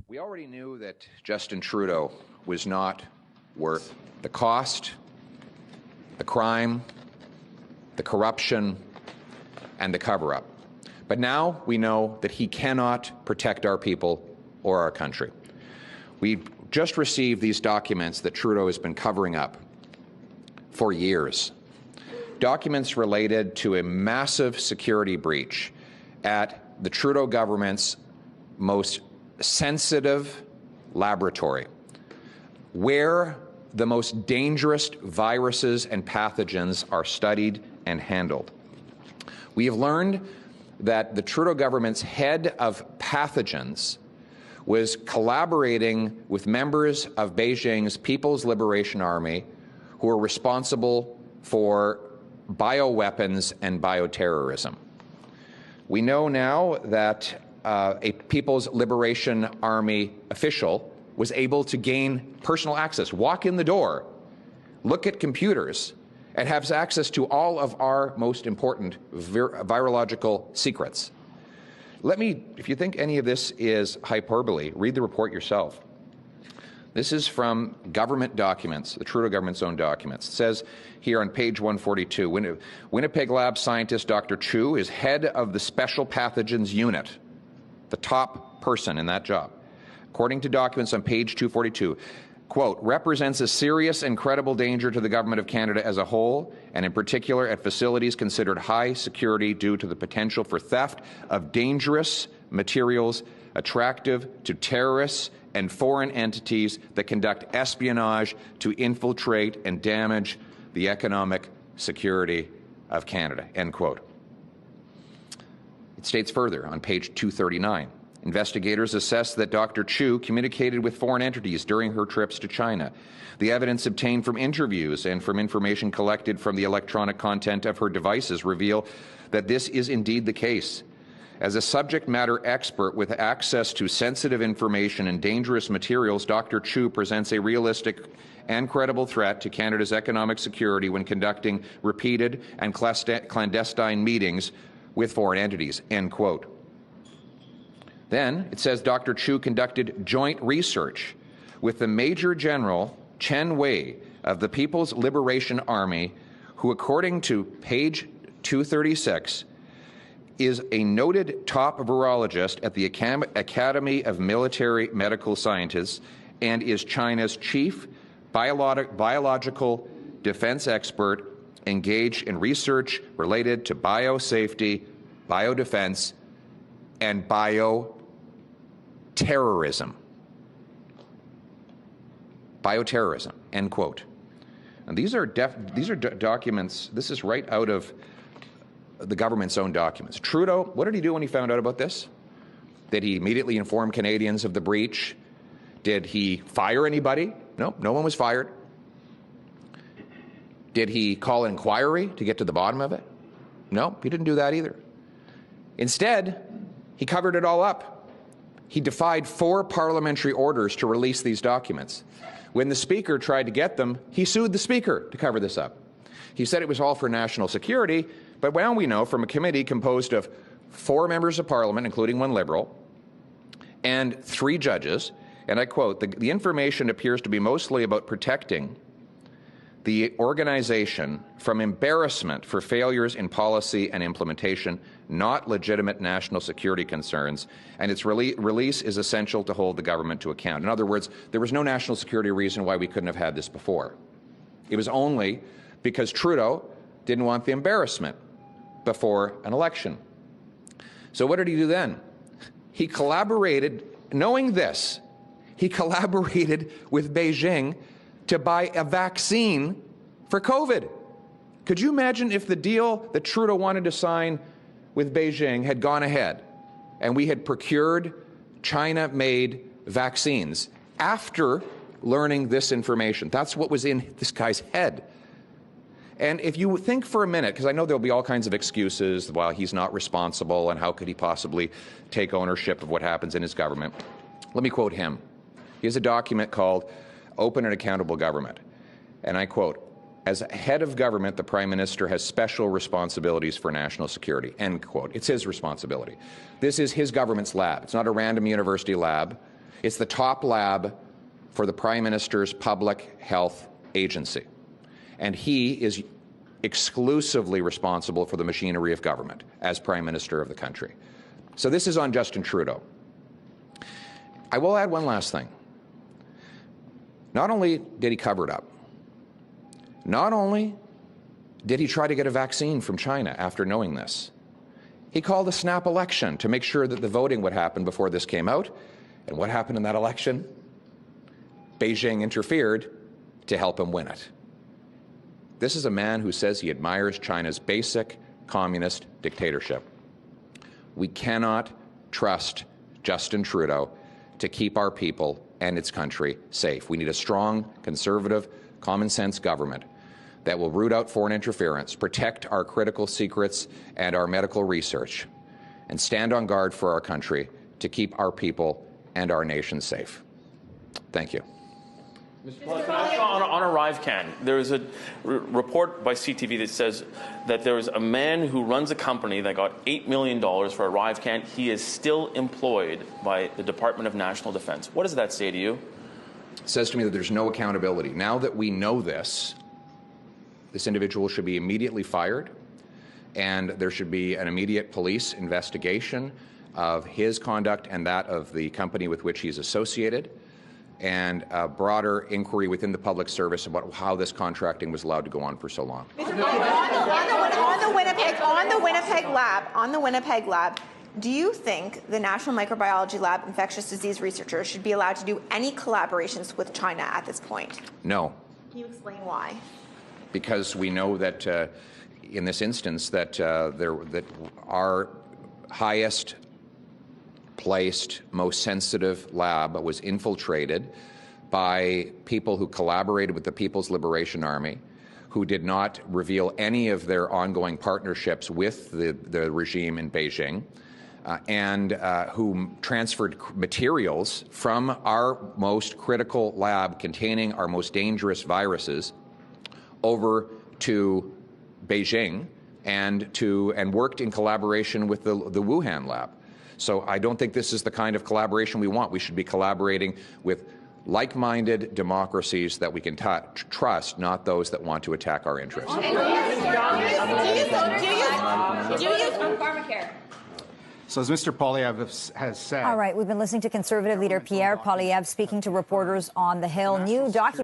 We already knew that Justin Trudeau was not worth the cost, the crime, the corruption, and the cover-up. But now we know that he cannot protect our people or our country. We've just received these documents that Trudeau has been covering up for years. Documents related to a massive security breach at the Trudeau government's most sensitive laboratory, where the most dangerous viruses and pathogens are studied and handled. We have learned that the Trudeau government's head of pathogens was collaborating with members of Beijing's People's Liberation Army who are responsible for bioweapons and bioterrorism. We know now that a People's Liberation Army official was able to gain personal access, walk in the door, look at computers, and has access to all of our most important virological secrets. If you think any of this is hyperbole, read the report yourself. This is from government documents, the Trudeau government's own documents. It says here on page 142, Winnipeg Lab scientist Dr. Chu is head of the Special Pathogens Unit, the top person in that job. According to documents on page 242, quote, represents a serious and credible danger to the Government of Canada as a whole, and in particular at facilities considered high security due to the potential for theft of dangerous materials attractive to terrorists and foreign entities that conduct espionage to infiltrate and damage the economic security of Canada, end quote. It states further on page 239, investigators assess that Dr. Chu communicated with foreign entities during her trips to China. The evidence obtained from interviews and from information collected from the electronic content of her devices reveal that this is indeed the case. As a subject matter expert with access to sensitive information and dangerous materials, Dr. Chu presents a realistic and credible threat to Canada's economic security when conducting repeated and clandestine meetings with foreign entities, end quote. Then it says Dr. Chu conducted joint research with the Major General Chen Wei of the People's Liberation Army, who, according to page 236, is a noted top virologist at the Academy of Military Medical Sciences and is China's chief biological defense expert engaged in research related to biosafety, biodefense, and bioterrorism. Bioterrorism, end quote. And these are documents, this is right out of the government's own documents. Trudeau, what did he do when he found out about this? Did he immediately inform Canadians of the breach? Did he fire anybody? No, no one was fired. Did he call an inquiry to get to the bottom of it? No, he didn't do that either. Instead, he covered it all up. He defied 4 parliamentary orders to release these documents. When the Speaker tried to get them, he sued the Speaker to cover this up. He said it was all for national security, but now we know from a committee composed of 4 members of Parliament, including 1 Liberal, and 3 judges, and I quote, the information appears to be mostly about protecting the organization from embarrassment for failures in policy and implementation, not legitimate national security concerns, and its release is essential to hold the government to account. In other words, there was no national security reason why we couldn't have had this before. It was only because Trudeau didn't want the embarrassment before an election. So what did he do then? He collaborated, knowing this, he collaborated with Beijing to buy a vaccine for COVID. Could you imagine if the deal that Trudeau wanted to sign with Beijing had gone ahead and we had procured China-made vaccines after learning this information? That's what was in this guy's head. And if you think for a minute, because I know there'll be all kinds of excuses, well, he's not responsible and how could he possibly take ownership of what happens in his government? Let me quote him. He has a document called Open and Accountable Government. And I quote, as head of government, the Prime Minister has special responsibilities for national security, end quote. It's his responsibility. This is his government's lab. It's not a random university lab. It's the top lab for the Prime Minister's public health agency. And he is exclusively responsible for the machinery of government as Prime Minister of the country. So this is on Justin Trudeau. I will add one last thing. Not only did he cover it up, not only did he try to get a vaccine from China after knowing this, he called a snap election to make sure that the voting would happen before this came out. And what happened in that election? Beijing interfered to help him win it. This is a man who says he admires China's basic communist dictatorship. We cannot trust Justin Trudeau to keep our people and its country safe. We need a strong, conservative, common-sense government that will root out foreign interference, protect our critical secrets and our medical research, and stand on guard for our country to keep our people and our nation safe. Thank you. On ArriveCan, there is a report by CTV that says that there is a man who runs a company that got $8 million for ArriveCan. He is still employed by the Department of National Defense. What does that say to you? It says to me that there's no accountability. Now that we know this individual should be immediately fired, and there should be an immediate police investigation of his conduct and that of the company with which he's associated, and a broader inquiry within the public service about how this contracting was allowed to go on for so long. On the Winnipeg lab, do you think the National Microbiology Lab infectious disease researchers should be allowed to do any collaborations with China at this point? No. Can you explain why? Because we know that in this instance that our highest placed, most sensitive lab was infiltrated by people who collaborated with the People's Liberation Army, who did not reveal any of their ongoing partnerships with the regime in Beijing, and who transferred materials from our most critical lab containing our most dangerous viruses over to Beijing and worked in collaboration with the Wuhan lab. So I don't think this is the kind of collaboration we want. We should be collaborating with like-minded democracies that we can trust, not those that want to attack our interests. Do you pharmacare? So as Mr. Poilievre has said... All right, we've been listening to Conservative leader Pierre Poilievre speaking to reporters on the Hill. New document